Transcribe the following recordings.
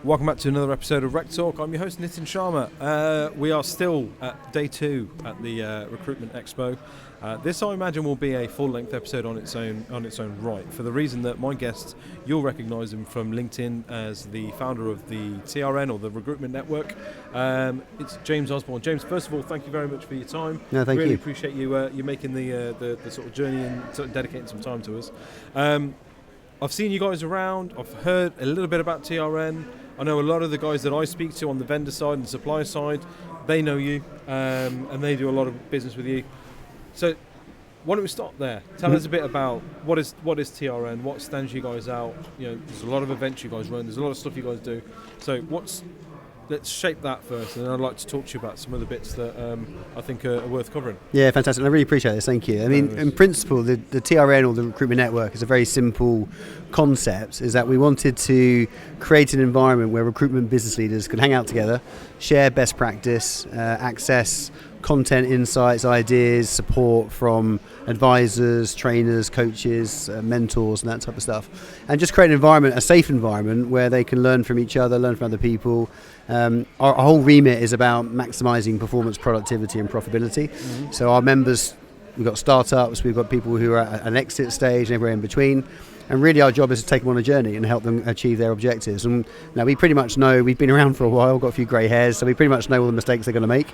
Welcome back to another episode of RecTalk. I'm your host Nitin Sharma. We are still at day 2 at the Recruitment Expo. This, I imagine, will be a full-length episode on its own right, for the reason that my guest, you'll recognise him from LinkedIn as the founder of the TRN, or the Recruitment Network. It's James Osborne. James, first of all, thank you very much for your time. No, thank you. Really appreciate you making the sort of journey and sort of dedicating some time to us. I've seen you guys around. I've heard a little bit about TRN. I know a lot of the guys that I speak to on the vendor side and supplier side, they know you, and they do a lot of business with you. So why don't we start there? Tell us a bit about what is TRN, what stands you guys out. There's a lot of events you guys run, there's a lot of stuff you guys do. So let's shape that first, and I'd like to talk to you about some of the bits that I think are worth covering. Yeah, fantastic. I really appreciate this. Thank you. I mean, in principle, the TRN, or the Recruitment Network, is a very simple concept. Is that we wanted to create an environment where recruitment business leaders could hang out together, share best practice, access content, insights, ideas, support from advisors, trainers, coaches, mentors, and that type of stuff, and just create an environment, a safe environment, where they can learn from each other, learn from other people. Our whole remit is about maximising performance, productivity, and profitability. Mm-hmm. So our members, we've got startups, we've got people who are at an exit stage, and everywhere in between. And really our job is to take them on a journey and help them achieve their objectives. And now we pretty much know, we've been around for a while, got a few grey hairs, so we pretty much know all the mistakes they're going to make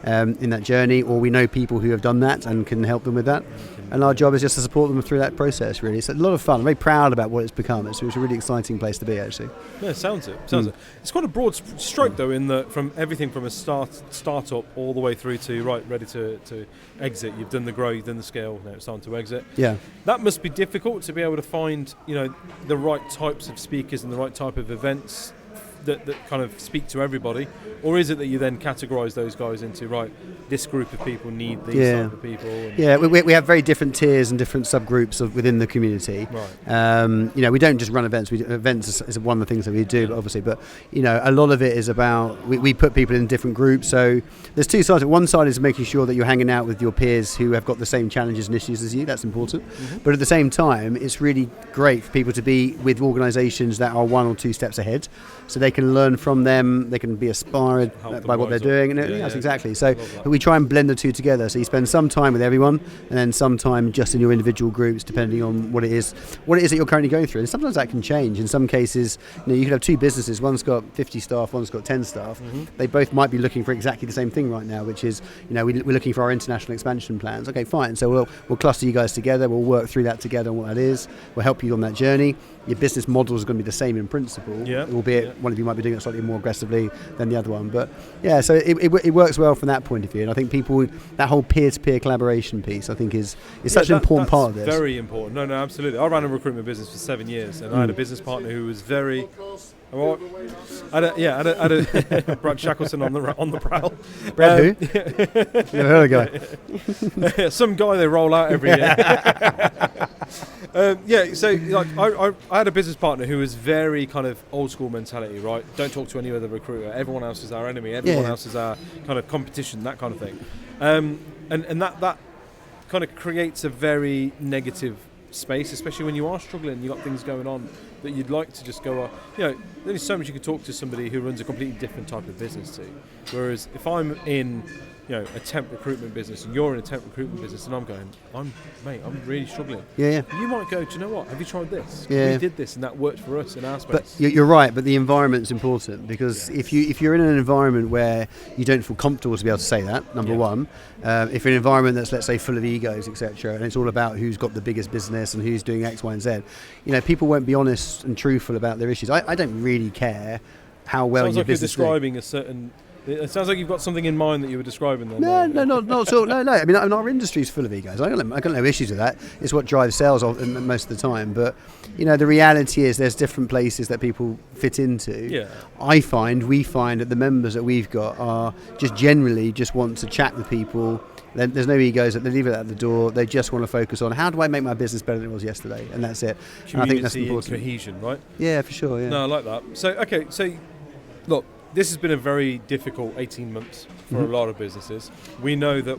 in that journey, or we know people who have done that and can help them with that. And our job is just to support them through that process, really. It's a lot of fun. I'm very proud about what it's become. It's a really exciting place to be, actually. Yeah, sounds it. It's quite a broad stroke, though, in that from everything from a startup all the way through to, ready to exit. You've done the grow, you've done the scale, now it's time to exit. Yeah. That must be difficult to be able to find, the right types of speakers and the right type of events that kind of speak to everybody, or is it that you then categorise those guys into, this group of people need these type of people? We have very different tiers and different subgroups within the community. Right. We don't just run events. Events is one of the things that we do, obviously. But a lot of it is about we put people in different groups. So there's two sides. One side is making sure that you're hanging out with your peers who have got the same challenges and issues as you. That's important. Mm-hmm. But at the same time, it's really great for people to be with organisations that are 1 or 2 steps ahead, so they can learn from them. They can be inspired by what they're doing. And exactly. So we try and blend the two together. So you spend some time with everyone, and then some time just in your individual groups, depending on what it is that you're currently going through. And sometimes that can change. In some cases, you could have 2 businesses. One's got 50 staff, one's got 10 staff. Mm-hmm. They both might be looking for exactly the same thing right now, which is, we're looking for our international expansion plans. Okay, fine. So we'll cluster you guys together. We'll work through that together and what that is. We'll help you on that journey. Your business model is going to be the same in principle, albeit one of you might be doing it slightly more aggressively than the other one. But so it works well from that point of view. And I think that whole peer-to-peer collaboration piece, I think is such an important part of this. Very important. No, absolutely. I ran a recruitment business for 7 years, and I had a business partner who was very... I had a Brad Shackleton on the prowl. Brad who? Never heard of a guy. Some guy they roll out every year. I had a business partner who was very kind of old school mentality, right? Don't talk to any other recruiter. Everyone else is our enemy. Everyone else is our kind of competition, that kind of thing. And that kind of creates a very negative space, especially when you are struggling, you've got things going on that you'd like to just go, there's only so much you could talk to somebody who runs a completely different type of business to. Whereas if I'm in a temp recruitment business and you're in a temp recruitment business and I'm going, I'm really struggling. Yeah. You might go, do you know what? Have you tried this? Yeah. We did this and that worked for us in our space. But you're right, but the environment's important, because if you're in an environment where you don't feel comfortable to be able to say that, number one, if you're in an environment that's, let's say, full of egos, etc., and it's all about who's got the biggest business and who's doing X, Y, and Z, people won't be honest and truthful about their issues. I don't really care how well your business is. Sounds like you're describing a certain... It sounds like you've got something in mind that you were describing then. No, not at all. No. I mean, our industry's full of egos. I got no issues with that. It's what drives sales most of the time. But, the reality is there's different places that people fit into. Yeah. We find that the members that we've got are just generally just want to chat with people. There's no egos. They leave it at the door. They just want to focus on, how do I make my business better than it was yesterday? And that's it. Community and I think that's important. And cohesion, right? Yeah, for sure. Yeah. No, I like that. So, okay. So, look, this has been a very difficult 18 months for a lot of businesses. We know that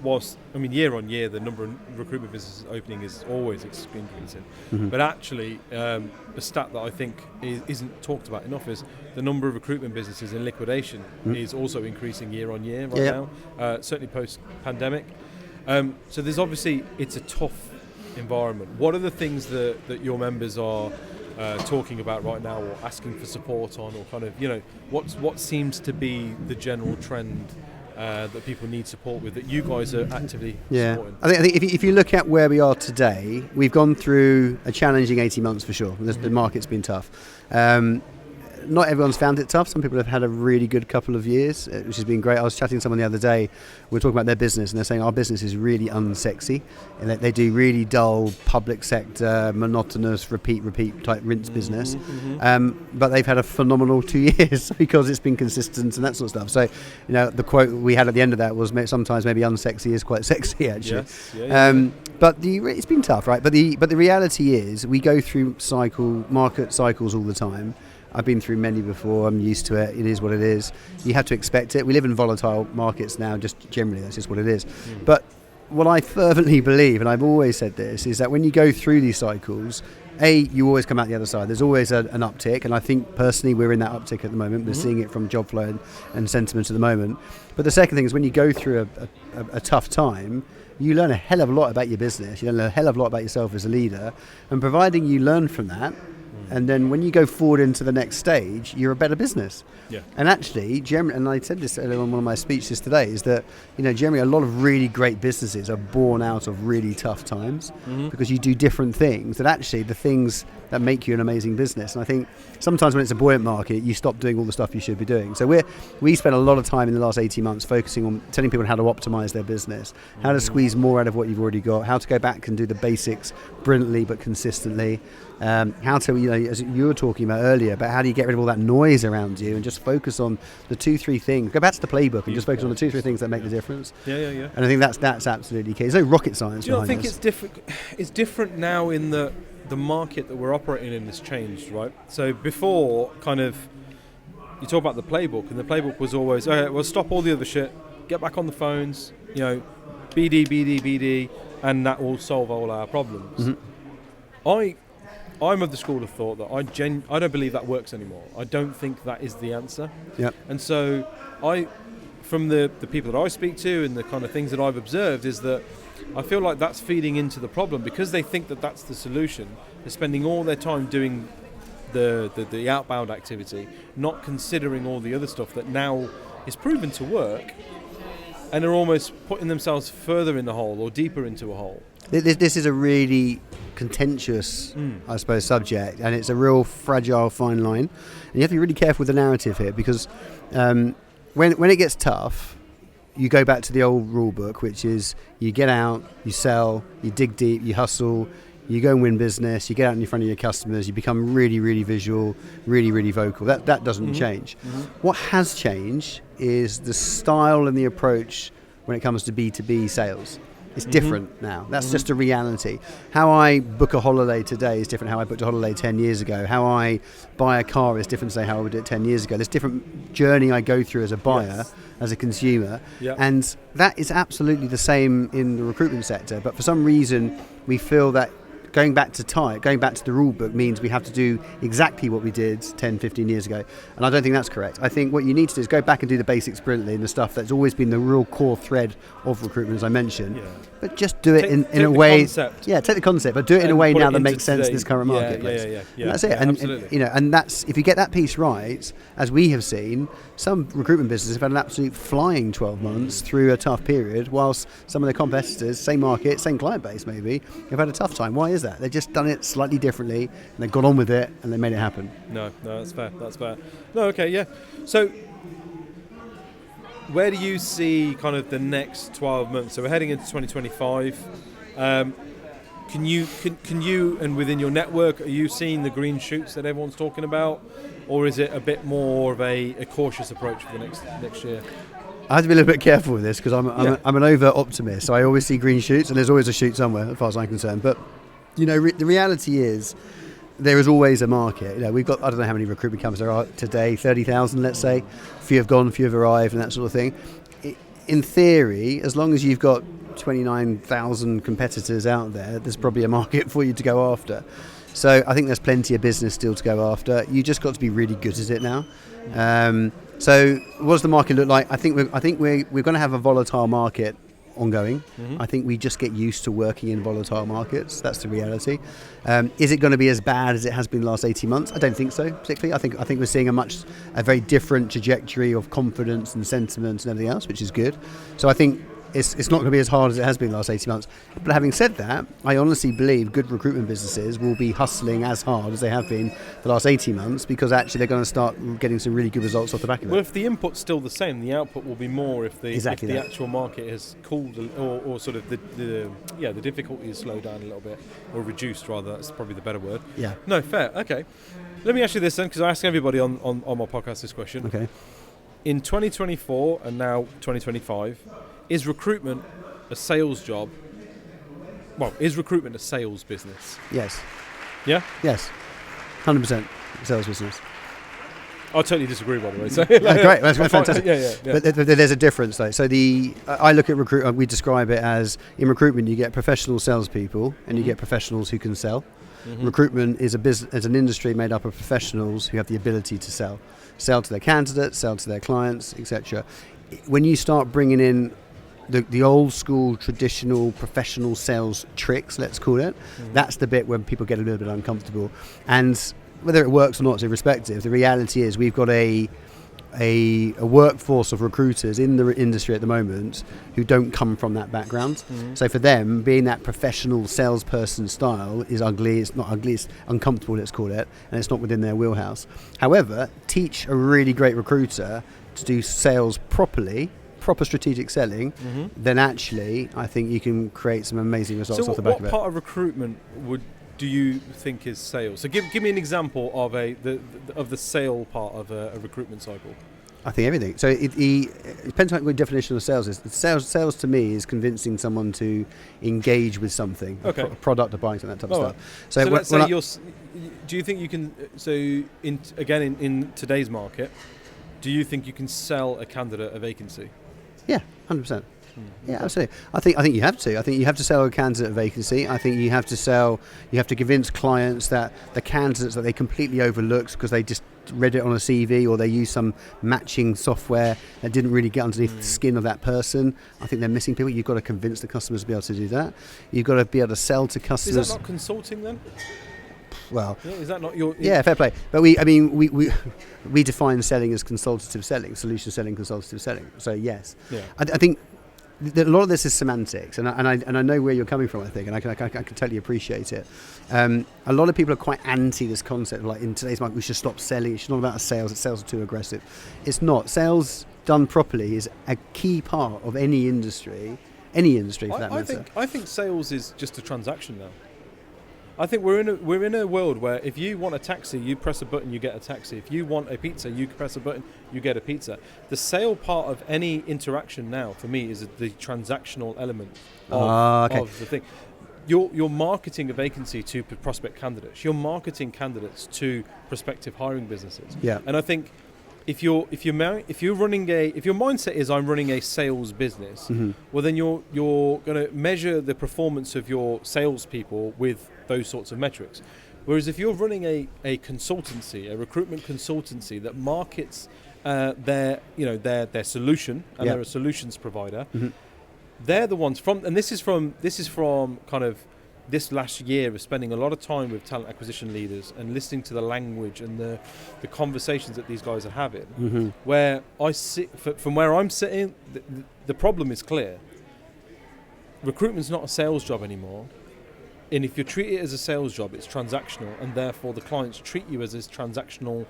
year on year, the number of recruitment businesses opening is always increasing. But actually, a stat that I think isn't talked about enough is the number of recruitment businesses in liquidation is also increasing year on year now, certainly post-pandemic. So there's obviously, it's a tough environment. What are the things that your members are talking about right now, or asking for support on, or kind of, what seems to be the general trend that people need support with, that you guys are actively supporting? I think if you look at where we are today, we've gone through a challenging 18 months for sure. The market's been tough. Not everyone's found it tough. Some people have had a really good couple of years, which has been great. I was chatting to someone the other day. We were talking about their business, and they're saying our business is really unsexy, and that they do really dull public sector, monotonous, repeat type rinse business. But they've had a phenomenal 2 years because it's been consistent and that sort of stuff. So, the quote we had at the end of that was, sometimes maybe unsexy is quite sexy, actually. Yes. But it's been tough, right? But the reality is, we go through market cycles all the time. I've been through many before. I'm used to it. It is what it is. You have to expect it. We live in volatile markets now, just generally. That's just what it is. But what I fervently believe, and I've always said this, is that when you go through these cycles, you always come out the other side. There's always an uptick, and I think personally we're in that uptick at the moment. We're seeing it from job flow and sentiment at the moment. But the second thing is, when you go through a tough time, you learn a hell of a lot about your business. You learn a hell of a lot about yourself as a leader, and providing you learn from that, and then when you go forward into the next stage, you're a better business. Yeah. And actually, generally, and I said this earlier on one of my speeches today, is that generally a lot of really great businesses are born out of really tough times, because you do different things. That actually the things that make you an amazing business. And I think sometimes when it's a buoyant market, you stop doing all the stuff you should be doing. So we spent a lot of time in the last 18 months focusing on telling people how to optimize their business, how to squeeze more out of what you've already got, how to go back and do the basics brilliantly but consistently. How to, as you were talking about earlier, about how do you get rid of all that noise around you and just focus on the 2-3 things. Go back to the playbook and just focus on the 2-3 things that make the difference. Yeah. And I think that's absolutely key. There's no rocket science. Do you not think it's different? It's different now in the market that we're operating in has changed, right? So before, kind of, you talk about the playbook, and the playbook was always, okay, well, stop all the other shit, get back on the phones, BD, and that will solve all our problems. I'm of the school of thought that I don't believe that works anymore. I don't think that is the answer. Yep. And so from the people that I speak to and the kind of things that I've observed, is that I feel like that's feeding into the problem, because they think that that's the solution. They're spending all their time doing the outbound activity, not considering all the other stuff that now is proven to work, and are almost putting themselves further in the hole or deeper into a hole. This is a really contentious, I suppose, subject, and it's a real fragile fine line. And you have to be really careful with the narrative here, because when it gets tough, you go back to the old rule book, which is you get out, you sell, you dig deep, you hustle, you go and win business, you get out in front of your customers, you become really, really visual, really, really vocal. That doesn't change. What has changed is the style and the approach when it comes to B2B sales. It's different now. That's just a reality. How I book a holiday today is different how I booked a holiday 10 years ago. How I buy a car is different to how I would do it 10 years ago. There's different journey I go through as a buyer, as a consumer. Yep. And that is absolutely the same in the recruitment sector. But for some reason, we feel that going back to the rule book means we have to do exactly what we did 10, 15 years ago. And I don't think that's correct. I think what you need to do is go back and do the basics brilliantly, and the stuff that's always been the real core thread of recruitment, as I mentioned. Yeah. But just do it in a way. Concept. Yeah, take the concept, but do it in a way now that makes sense in this current marketplace. Yeah. And that's it. And that's, if you get that piece right, as we have seen, some recruitment businesses have had an absolute flying 12 months through a tough period, whilst some of their competitors, same market, same client base maybe, have had a tough time. Why is that? They've just done it slightly differently, and they've got on with it, and they made it happen. No, that's fair. No, okay, yeah. So where do you see kind of the next 12 months? So we're heading into 2025. Can you and within your network, are you seeing the green shoots that everyone's talking about, or is it a bit more of a cautious approach for the next year? I have to be a little bit careful with this, because I'm an over optimist. So I always see green shoots, and there's always a shoot somewhere, as far as I'm concerned. But the reality is, there is always a market. We've got, I don't know how many recruitment companies there are today, 30,000, let's say. Few have gone, few have arrived, and that sort of thing. In theory, as long as you've got 29,000 competitors out there, there's probably a market for you to go after. So I think there's plenty of business still to go after. You just got to be really good at it now. So what does the market look like? I think we're going to have a volatile market ongoing. I think we just get used to working in volatile markets. That's the reality. Is it going to be as bad as it has been the last 18 months? I don't think so, particularly. I think we're seeing a very different trajectory of confidence and sentiment and everything else, which is good. So I think it's not going to be as hard as it has been the last 18 months. But having said that, I honestly believe good recruitment businesses will be hustling as hard as they have been the last 18 months, because actually they're going to start getting some really good results off the back of it. Well, if the input's still the same, the output will be more if the actual market has cooled or sort of the difficulty has slowed down a little bit, or reduced rather. That's probably the better word. Yeah. No, fair. Okay. Let me ask you this then, because I ask everybody on my podcast this question. Okay. In 2024 and now 2025, is recruitment a sales job? Well, is recruitment a sales business? Yes. Yeah? Yes. 100% sales business. I totally disagree, by the way. So great, that's fantastic. Yeah. But there's a difference, though. So I look at recruitment. We describe it as, in recruitment, you get professional salespeople and you get professionals who can sell. Recruitment is an industry made up of professionals who have the ability to sell to their candidates, sell to their clients, etc. When you start bringing in the old school traditional professional sales tricks, let's call it, that's the bit when people get a little bit uncomfortable. And whether it works or not is irrespective. The reality is we've got a workforce of recruiters in the industry at the moment who don't come from that background. So for them, being that professional salesperson style is ugly. It's not ugly, it's uncomfortable, let's call it, and it's not within their wheelhouse. However, teach a really great recruiter to do sales properly, proper strategic selling, then actually I think you can create some amazing results off the back of it. So what part of recruitment do you think is sales? So give me an example of the sale part of a recruitment cycle. I think everything. So it depends on what your definition of sales is. Sales to me is convincing someone to engage with something, a product or buying something, that type of stuff. So let's say do you think you can? So in today's market, do you think you can sell a candidate a vacancy? Yeah, 100%. Yeah, absolutely. I think you have to. I think you have to sell a candidate vacancy. I think you have to convince clients that the candidates that they completely overlooked because they just read it on a CV or they use some matching software that didn't really get underneath the skin of that person. I think they're missing people. You've got to convince the customers to be able to do that. You've got to be able to sell to customers. Is that not consulting then? Well, is that not your? Yeah, fair play. But we define selling as consultative selling, solution selling, consultative selling. So yes, I think a lot of this is semantics, and I know where you're coming from. I think, and I can totally appreciate it. A lot of people are quite anti this concept. Like in today's market, we should stop selling. It's not about sales. Sales are too aggressive. It's not. Sales done properly is a key part of any industry for that matter. I think sales is just a transaction now. I think we're in a world where if you want a taxi, you press a button, you get a taxi. If you want a pizza, you press a button, you get a pizza. The sale part of any interaction now, for me, is the transactional element of the thing. You're marketing a vacancy to prospect candidates. You're marketing candidates to prospective hiring businesses. Yeah. And I think if your mindset is I'm running a sales business, well then you're going to measure the performance of your salespeople with those sorts of metrics. Whereas if you're running a consultancy, a recruitment consultancy that markets their solution and they're a solutions provider, they're the ones from this is from kind of this last year of spending a lot of time with talent acquisition leaders and listening to the language and the conversations that these guys are having. Where I sit from where I'm sitting, the problem is clear. Recruitment's not a sales job anymore. And if you treat it as a sales job, it's transactional, and therefore the clients treat you as this transactional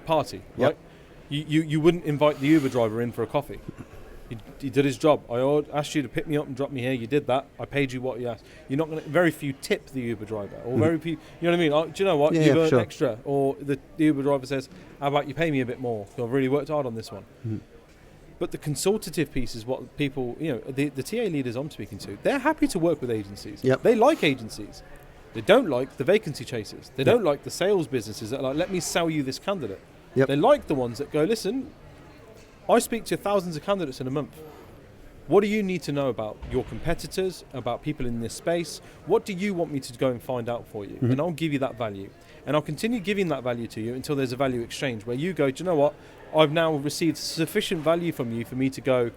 party, right? You wouldn't invite the Uber driver in for a coffee. He did his job. I asked you to pick me up and drop me here. You did that. I paid you what you asked. You're not going to. Very few tip the Uber driver, or very few. You know what I mean? Oh, do you know what? You've earned extra. Or the Uber driver says, "How about you pay me a bit more? I've really worked hard on this one." But the consultative piece is what people, the TA leaders I'm speaking to, they're happy to work with agencies. Yep. They like agencies. They don't like the vacancy chasers. They don't like the sales businesses that are like, let me sell you this candidate. Yep. They like the ones that go, listen, I speak to thousands of candidates in a month. What do you need to know about your competitors, about people in this space? What do you want me to go and find out for you? And I'll give you that value. And I'll continue giving that value to you until there's a value exchange where you go, do you know what? I've now received sufficient value from you for me to go,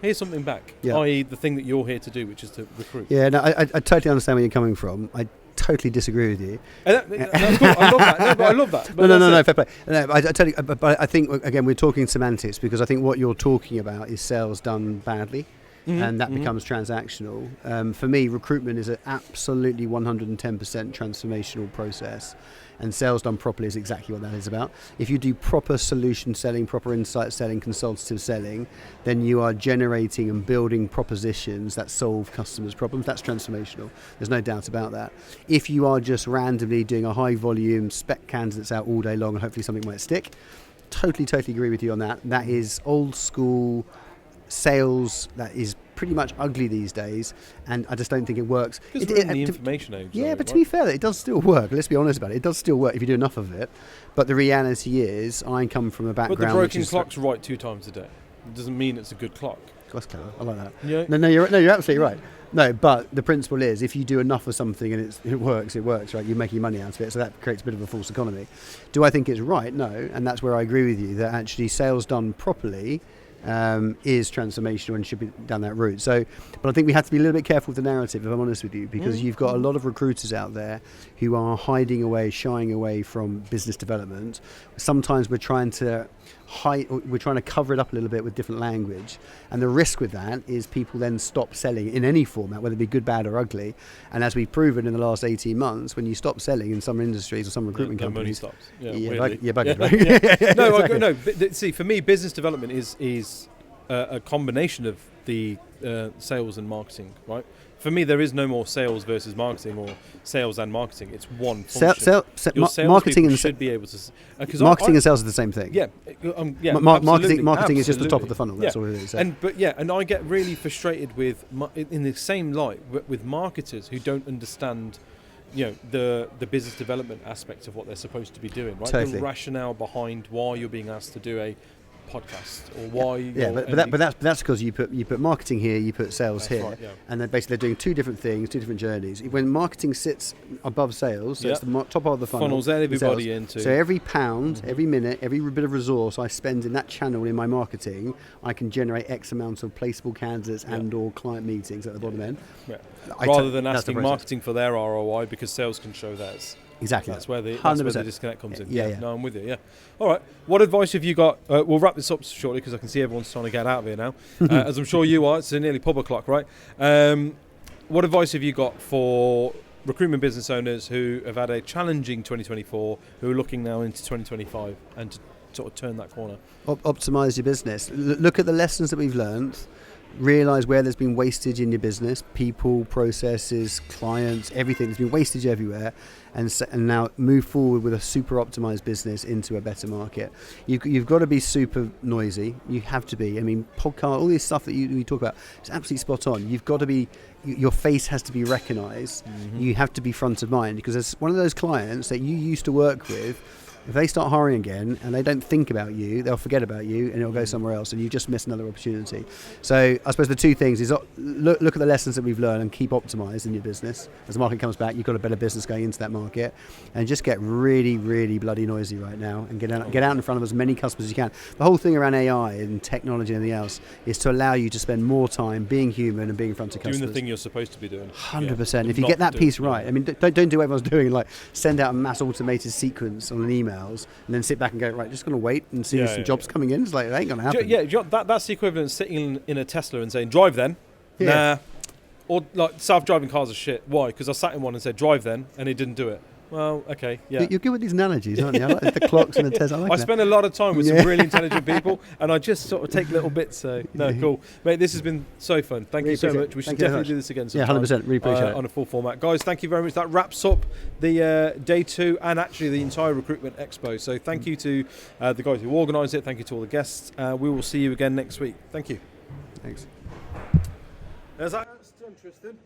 here's something back, i.e. the thing that you're here to do, which is to recruit. Yeah, no, I totally understand where you're coming from. I totally disagree with you. That's cool. I love that. No, but I love that. But no, fair play. No, I totally, but I think, again, we're talking semantics, because I think what you're talking about is sales done badly. And that becomes transactional. For me, recruitment is an absolutely 110% transformational process, and sales done properly is exactly what that is about. If you do proper solution selling, proper insight selling, consultative selling, then you are generating and building propositions that solve customers' problems. That's transformational. There's no doubt about that. If you are just randomly doing a high volume, spec candidates out all day long and hopefully something might stick, totally agree with you on that. That is old school sales that is pretty much ugly these days, and I just don't think it works. Because we're in the information age. Yeah, but to be fair, it does still work. Let's be honest about it. It does still work if you do enough of it. But the reality is, I come from a background. But the broken clock's right 2 times a day. It doesn't mean it's a good clock. That's clever. I like that. Yeah. No, you're absolutely right. No, but the principle is, if you do enough of something and it works, right? You're making money out of it, so that creates a bit of a false economy. Do I think it's right? No, and that's where I agree with you, that actually sales done properly is transformational and should be down that route. So, but I think we have to be a little bit careful with the narrative, if I'm honest with you, because you've got a lot of recruiters out there who are hiding away, shying away from business development. Sometimes we're trying to cover it up a little bit with different language, and the risk with that is people then stop selling in any format, whether it be good, bad or ugly. And as we've proven in the last 18 months, when you stop selling in some industries or some recruitment companies, money stops. Buggered, right? No, exactly. no. But see, for me, business development is a combination of the sales and marketing, right? For me, there is no more sales versus marketing, or sales and marketing. It's one function. Marketing and should be able to. Marketing and sales are the same thing. Yeah, marketing is just the top of the funnel. That's all it is. And I get really frustrated with in the same light with marketers who don't understand, the business development aspect of what they're supposed to be doing, right? Totally. The rationale behind why you're being asked to do a podcast, or why but that's because you put marketing here, you put sales here, right, and then basically they're doing two different things, two different journeys. When marketing sits above sales, so it's the top of the funnels everybody into. So every pound, every minute, every bit of resource I spend in that channel in my marketing, I can generate X amount of placeable candidates and or client meetings at the bottom end. Yeah. Rather than asking marketing for their ROI, because sales can show theirs. Exactly. That's where the disconnect comes in. Yeah. No, I'm with you. Yeah. All right. What advice have you got? We'll wrap this up shortly, because I can see everyone's trying to get out of here now. As I'm sure you are. It's nearly pub o'clock, right? What advice have you got for recruitment business owners who have had a challenging 2024, who are looking now into 2025 and to sort of turn that corner? Optimize your business. Look at the lessons that we've learned. Realise where there's been wastage in your business, people, processes, clients, everything. There's been wastage everywhere, and now move forward with a super optimised business into a better market. You've got to be super noisy. You have to be. I mean, podcast, all this stuff that you talk about is absolutely spot on. You've got to be. Your face has to be recognised. You have to be front of mind, because there's one of those clients that you used to work with. If they start hiring again and they don't think about you, they'll forget about you and it'll go somewhere else, and you just miss another opportunity. So I suppose the two things is look at the lessons that we've learned and keep optimised in your business. As the market comes back, you've got a better business going into that market, and just get really, really bloody noisy right now and get out in front of as many customers as you can. The whole thing around AI and technology and everything else is to allow you to spend more time being human and being in front of customers. Doing the thing you're supposed to be doing. 100%. If you get that piece right, I mean, don't do what everyone's doing, like send out a mass automated sequence on emails and then sit back and go, right, just going to wait and see some jobs coming in. It's like, it ain't going to happen. That's the equivalent of sitting in a Tesla and saying, drive then. Nah. Or like self-driving cars are shit. Why? Because I sat in one and said, drive then, and it didn't do it. Well, okay, yeah. You're good with these analogies, aren't you? I like the clocks and the Tesla. I spend a lot of time with some really intelligent people, and I just sort of take little bits. So, cool. Mate, this has been so fun. Thank you so much. We should definitely do this again sometime. 100%. Really appreciate it. On a full format. Guys, thank you very much. That wraps up the day 2 and actually the entire Recruitment Expo. So thank you to the guys who organised it. Thank you to all the guests. We will see you again next week. Thank you. Thanks. That's interesting.